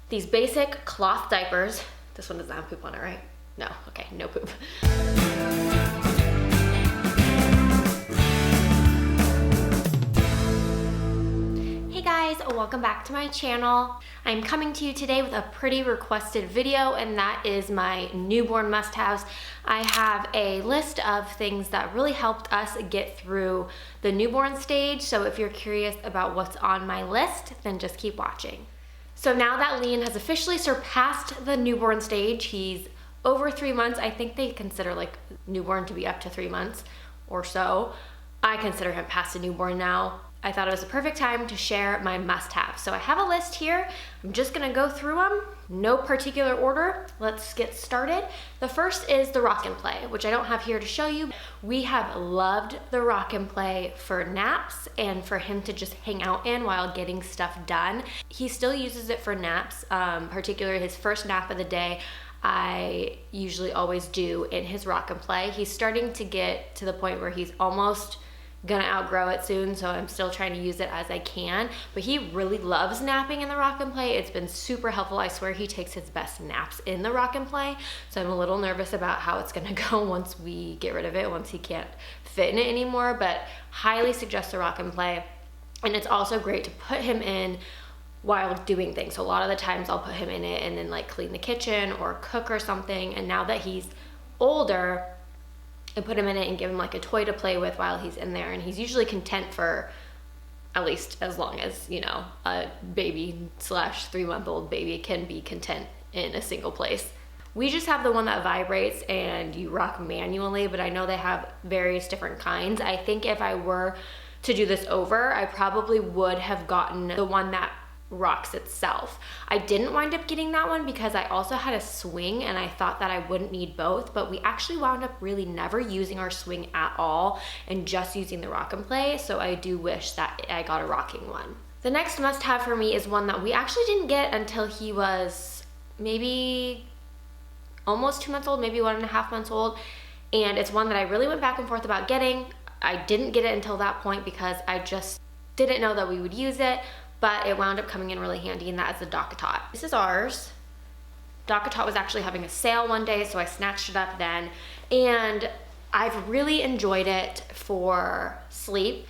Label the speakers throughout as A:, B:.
A: these basic cloth diapers. This one doesn't have poop on it, right? No, okay, no poop. Hey guys, welcome back to my channel. I'm coming to you today with a pretty requested video, and that is my newborn must-haves. I have a list of things that really helped us get through the newborn stage, so if you're curious about what's on my list, then just keep watching. So now that Lian has officially surpassed the newborn stage, he's over 3 months. I think they consider like newborn to be up to 3 months or so. I consider him past a newborn now. I thought it was the perfect time to share my must-haves. So I have a list here. I'm just gonna go through them, no particular order. Let's get started. The first is the Rock and Play, which I don't have here to show you. We have loved the Rock and Play for naps and for him to just hang out in while getting stuff done. He still uses it for naps, particularly his first nap of the day. I usually always do in his Rock and Play. He's starting to get to the point where he's almost gonna outgrow it soon, so I'm still trying to use it as I can, but he really loves napping in the Rock and Play. It's been super helpful. I swear he takes his best naps in the Rock and Play, so I'm a little nervous about how it's gonna go once we get rid of it, once he can't fit in it anymore, but highly suggest the Rock and Play. And it's also great to put him in while doing things. So a lot of the times I'll put him in it and then like clean the kitchen or cook or something, and now that he's older, and put him in it and give him like a toy to play with while he's in there, and he's usually content for at least as long as, you know, a baby / 3-month-old baby can be content in a single place. We just have the one that vibrates and you rock manually, but I know they have various different kinds. I think if I were to do this over, I probably would have gotten the one that rocks itself. I didn't wind up getting that one because I also had a swing and I thought that I wouldn't need both, but we actually wound up really never using our swing at all and just using the Rock and Play, so I do wish that I got a rocking one. The next must-have for me is one that we actually didn't get until he was maybe almost 2 months old, maybe 1.5 months old, and it's one that I really went back and forth about getting. I didn't get it until that point because I just didn't know that we would use it, but it wound up coming in really handy, and that is the DockATot. This is ours. DockATot was actually having a sale one day, so I snatched it up then, and I've really enjoyed it for sleep.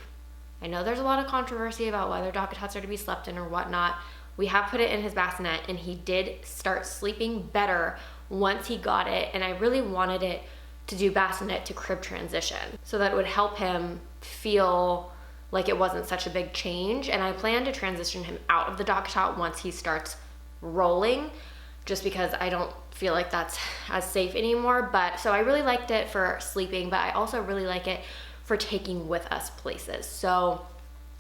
A: I know there's a lot of controversy about whether DockATots are to be slept in or whatnot. We have put it in his bassinet, and he did start sleeping better once he got it, and I really wanted it to do bassinet to crib transition so that it would help him feel like it wasn't such a big change, and I plan to transition him out of the DockATot once he starts rolling, just because I don't feel like that's as safe anymore. But so I really liked it for sleeping, but I also really like it for taking with us places. So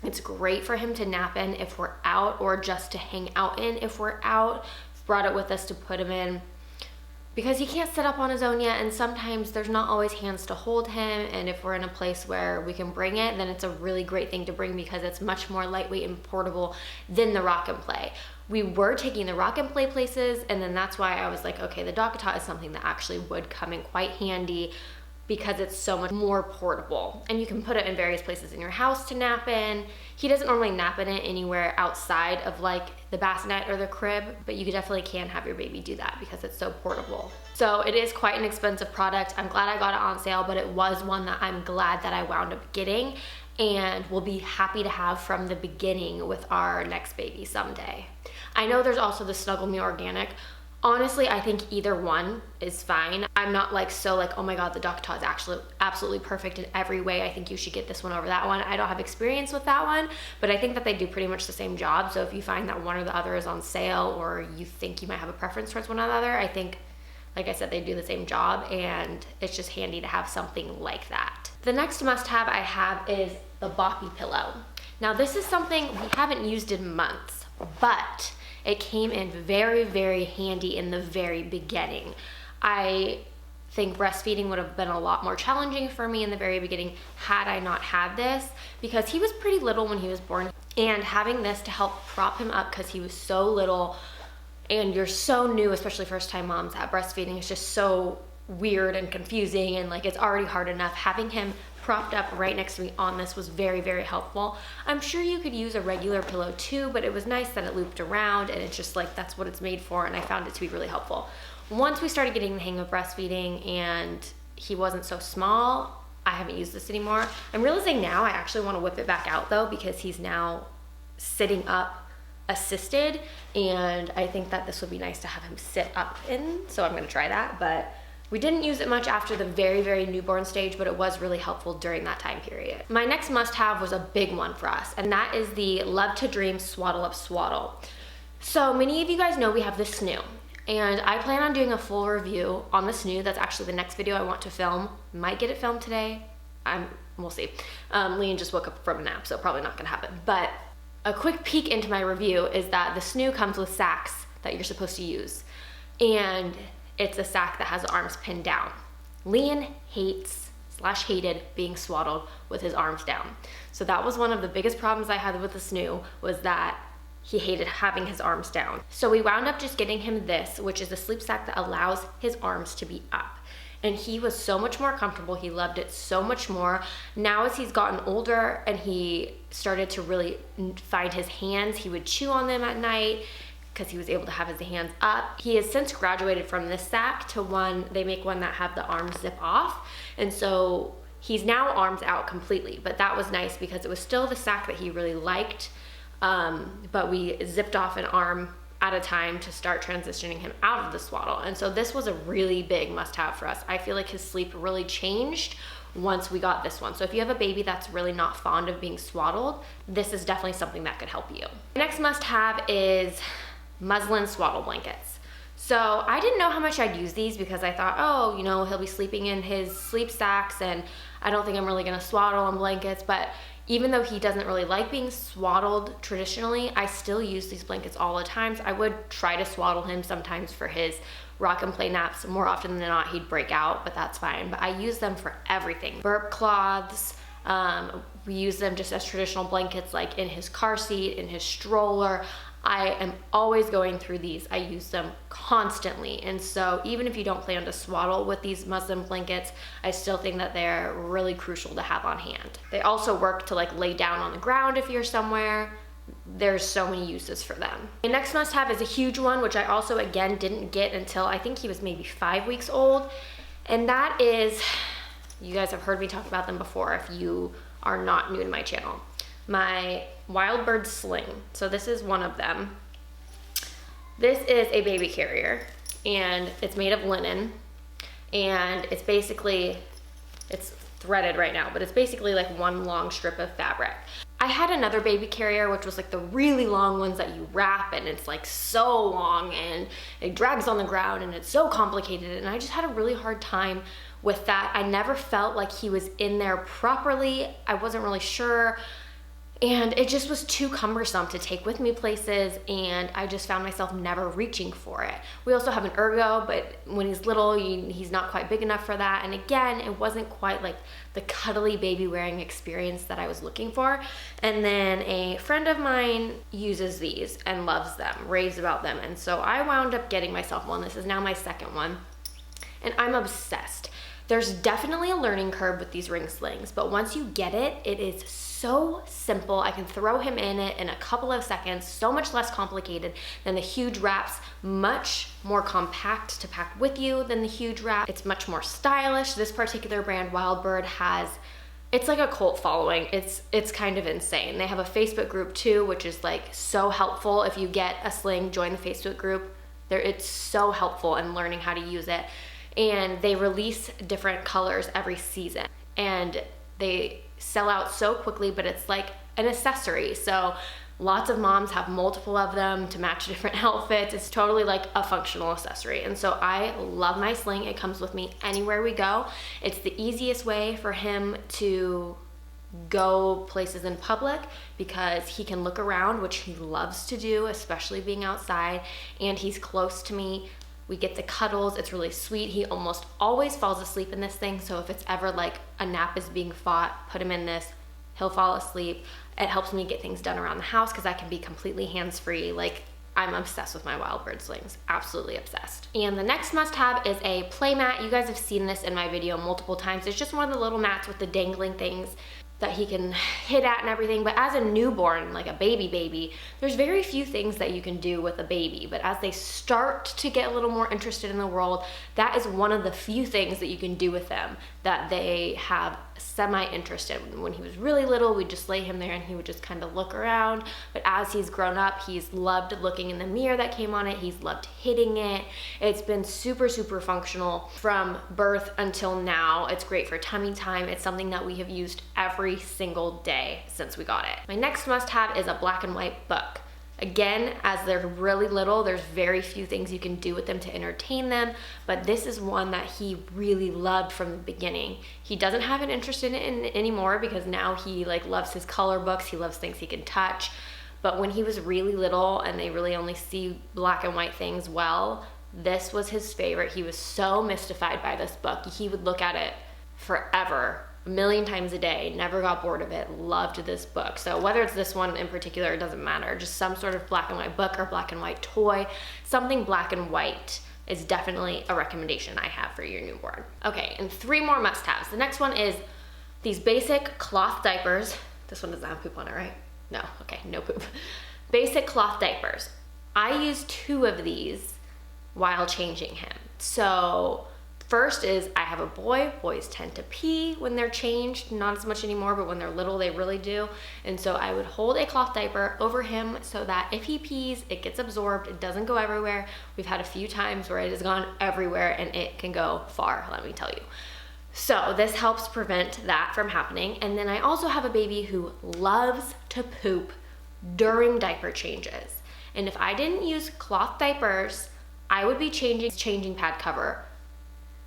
A: it's great for him to nap in if we're out, or just to hang out in if we're out. Brought it with us to put him in because he can't sit up on his own yet, and sometimes there's not always hands to hold him, and if we're in a place where we can bring it, then it's a really great thing to bring because it's much more lightweight and portable than the Rock and Play. We were taking the Rock and Play places, and then that's why I was like, okay, the DockATot is something that actually would come in quite handy because it's so much more portable, and you can put it in various places in your house to nap in. He doesn't normally nap in it anywhere outside of like the bassinet or the crib, but you definitely can have your baby do that because it's so portable. So it is quite an expensive product. I'm glad I got it on sale, but it was one that I'm glad that I wound up getting and will be happy to have from the beginning with our next baby someday. I know there's also the Snuggle Me Organic. Honestly, I think either one is fine. I'm not like oh my god, the DockATot is actually absolutely perfect in every way. I think you should get this one over that one. I don't have experience with that one, but I think that they do pretty much the same job. So if you find that one or the other is on sale, or you think you might have a preference towards one or the other, I think, like I said, they do the same job, and it's just handy to have something like that. The next must-have I have is the Boppy Pillow. Now this is something we haven't used in months, but it came in very, very handy in the very beginning. I think breastfeeding would have been a lot more challenging for me in the very beginning had I not had this, because he was pretty little when he was born, and having this to help prop him up because he was so little, and you're so new, especially first time moms, at breastfeeding is just so weird and confusing, and like it's already hard enough. Having him propped up right next to me on this was very, very helpful. I'm sure you could use a regular pillow too, but it was nice that it looped around, and it's just like, that's what it's made for, and I found it to be really helpful. Once we started getting the hang of breastfeeding and he wasn't so small, I haven't used this anymore. I'm realizing now I actually want to whip it back out though, because he's now sitting up assisted, and I think that this would be nice to have him sit up in, so I'm going to try that. But we didn't use it much after the very, very newborn stage, but it was really helpful during that time period. My next must-have was a big one for us, and that is the Love to Dream Swaddle Up Swaddle. So many of you guys know we have this snoo, and I plan on doing a full review on the snoo. That's actually the next video I want to film. Might get it filmed today. We'll see. Lian just woke up from a nap, so probably not gonna happen. But a quick peek into my review is that the snoo comes with sacks that you're supposed to use, and it's a sack that has the arms pinned down. Lian hated being swaddled with his arms down. So that was one of the biggest problems I had with the snoo, was that he hated having his arms down. So we wound up just getting him this, which is a sleep sack that allows his arms to be up. And he was so much more comfortable. He loved it so much more. Now as he's gotten older and he started to really find his hands, he would chew on them at night because he was able to have his hands up. He has since graduated from this sack to one, they make one that have the arms zip off. And so he's now arms out completely, but that was nice because it was still the sack that he really liked. But we zipped off an arm at a time to start transitioning him out of the swaddle. And so this was a really big must-have for us. I feel like his sleep really changed once we got this one. So if you have a baby that's really not fond of being swaddled, this is definitely something that could help you. The next must-have is muslin swaddle blankets. So I didn't know how much I'd use these because I thought, oh, you know, he'll be sleeping in his sleep sacks and I don't think I'm really gonna swaddle on blankets. But even though he doesn't really like being swaddled traditionally, I still use these blankets all the time. I would try to swaddle him sometimes for his rock and play naps. More often than not, he'd break out, but that's fine. But I use them for everything. Burp cloths, we use them just as traditional blankets, like in his car seat, in his stroller. I am always going through these. I use them constantly. And so even if you don't plan to swaddle with these muslin blankets, I still think that they're really crucial to have on hand. They also work to like lay down on the ground if you're somewhere. There's so many uses for them. The next must have is a huge one, which I also again didn't get until I think he was maybe 5 weeks old. And that is, you guys have heard me talk about them before if you are not new to my channel. My Wild Bird Sling. So this is one of them. This is a baby carrier and it's made of linen, and it's basically, it's threaded right now, but it's basically like one long strip of fabric. I had another baby carrier, which was like the really long ones that you wrap, and it's like so long and it drags on the ground and it's so complicated, and I just had a really hard time with that. I never felt like he was in there properly. I wasn't really sure. And it just was too cumbersome to take with me places, and I just found myself never reaching for it. We also have an ergo, but when he's little, he's not quite big enough for that. And again, it wasn't quite like the cuddly baby wearing experience that I was looking for. And then a friend of mine uses these and loves them, raves about them. And so I wound up getting myself one. This is now my second one, and I'm obsessed. There's definitely a learning curve with these ring slings, but once you get it, it is so simple. I can throw him in it in a couple of seconds, so much less complicated than the huge wraps, much more compact to pack with you than the huge wrap. It's much more stylish. This particular brand, Wild Bird, has, it's like a cult following. It's kind of insane. They have a Facebook group too, which is like so helpful. If you get a sling, join the Facebook group. It's so helpful in learning how to use it. And they release different colors every season, and they sell out so quickly, but it's like an accessory. So lots of moms have multiple of them to match different outfits. It's totally like a functional accessory. And so I love my sling. It comes with me anywhere we go. It's the easiest way for him to go places in public because he can look around, which he loves to do, especially being outside, and he's close to me. We get the cuddles. It's really sweet. He almost always falls asleep in this thing. So if it's ever like a nap is being fought, put him in this, he'll fall asleep. It helps me get things done around the house because I can be completely hands-free. Like I'm obsessed with my Wild Bird Slings, absolutely obsessed. And the next must-have is a play mat. You guys have seen this in my video multiple times. It's just one of the little mats with the dangling things that he can hit at and everything. But as a newborn, like a baby, there's very few things that you can do with a baby. But as they start to get a little more interested in the world, that is one of the few things that you can do with them that they have semi-interest in. When he was really little, we'd just lay him there and he would just kind of look around. But as he's grown up, he's loved looking in the mirror that came on it. He's loved hitting it. It's been super functional from birth until now. It's great for tummy time. It's something that we have used every single day since we got it. My next must-have is a black and white book. Again, as they're really little, there's very few things you can do with them to entertain them, but this is one that he really loved from the beginning. He doesn't have an interest in it anymore because now he like loves his color books, he loves things he can touch. But when he was really little and they really only see black and white things well, this was his favorite. He was so mystified by this book. He would look at it forever, a million times a day, never got bored of it, loved this book. So whether it's this one in particular, it doesn't matter, just some sort of black and white book or black and white toy, something black and white is definitely a recommendation I have for your newborn. Okay, and 3 more must-haves. The next one is these basic cloth diapers. This one doesn't have poop on it, right? No, okay, no poop. Basic cloth diapers. I use 2 of these while changing him. So first is I have a boy. Boys tend to pee when they're changed, not as much anymore, but when they're little, they really do. And so I would hold a cloth diaper over him so that if he pees, it gets absorbed, it doesn't go everywhere. We've had a few times where it has gone everywhere and it can go far, let me tell you. So this helps prevent that from happening. And then I also have a baby who loves to poop during diaper changes. And if I didn't use cloth diapers, I would be changing pad cover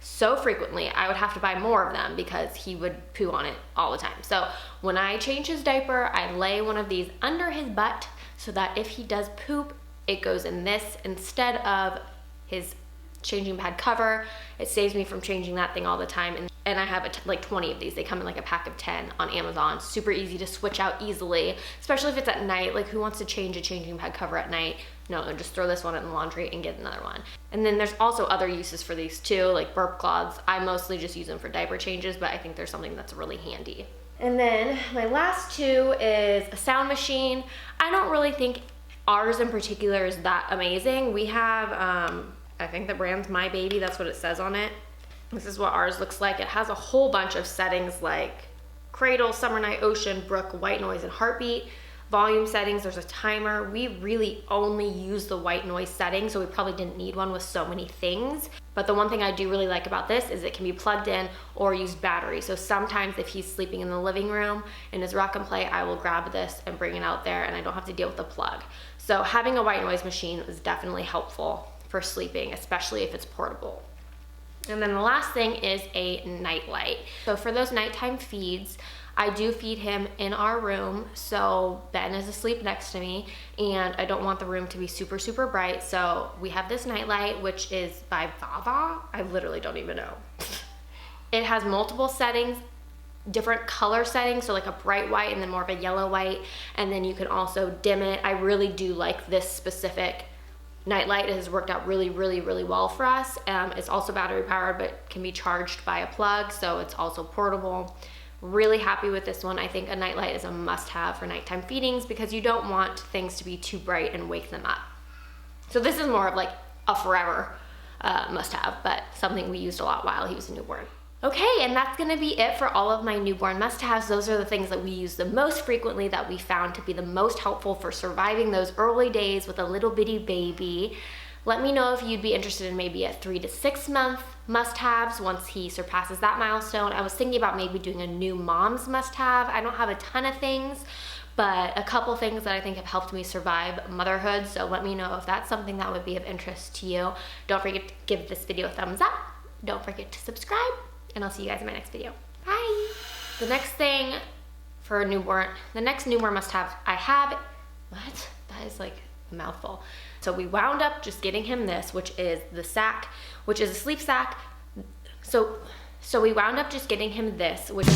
A: so frequently. I would have to buy more of them because he would poo on it all the time. So when I change his diaper, I lay one of these under his butt so that if he does poop, it goes in this instead of his changing pad cover. It saves me from changing that thing all the time. And I have like 20 of these. They come in like a pack of 10 on Amazon. Super easy to switch out easily, especially if it's at night. Like who wants to change a changing pad cover at night? No, just throw this one in the laundry and get another one. And then there's also other uses for these too, like Burp Cloths. I mostly just use them for diaper changes, but I think there's something that's really handy. And then my last 2 is a sound machine. I don't really think ours in particular is that amazing. We have, I think the brand's My Baby, that's what it says on it. This is what ours looks like. It has a whole bunch of settings like cradle, summer night, ocean, brook, white noise, and heartbeat. Volume settings, there's a timer. We really only use the white noise setting, so we probably didn't need one with so many things. But the one thing I do really like about this is it can be plugged in or use battery. So sometimes if he's sleeping in the living room in his rock and play, I will grab this and bring it out there and I don't have to deal with the plug. So having a white noise machine is definitely helpful for sleeping, especially if it's portable. And then the last thing is a Nightlight. So for those nighttime feeds, I do feed him in our room, so Ben is asleep next to me, and I don't want the room to be super bright, so we have this Nightlight, which is by Vava. I literally don't even know. It has multiple settings, different color settings, so like a bright white and then more of a yellow white, and then you can also dim it. I really do like this specific Nightlight. It has worked out really well for us. It's also battery powered, but can be charged by a plug, so it's also portable. Really happy with this one. I think a Nightlight is a must-have for nighttime feedings because you don't want things to be too bright and wake them up. So this is more of like a forever must-have, but something we used a lot while he was a newborn. Okay, and that's gonna be it for all of my newborn must-haves. Those are the things that we use the most frequently that we found to be the most helpful for surviving those early days with a little bitty baby. Let me know if you'd be interested in maybe a 3 to 6 month must-haves once he surpasses that milestone. I was thinking about maybe doing a new mom's must-have. I don't have a ton of things, but a couple things that I think have helped me survive motherhood. So let me know if that's something that would be of interest to you. Don't forget to give this video a thumbs up. Don't forget to subscribe, and I'll see you guys in my next video. Bye. The next thing for a newborn, the next newborn must-have I have, what? That is like a mouthful. So we wound up just getting him this, which is the sack, which is a sleep sack. So we wound up just getting him this, which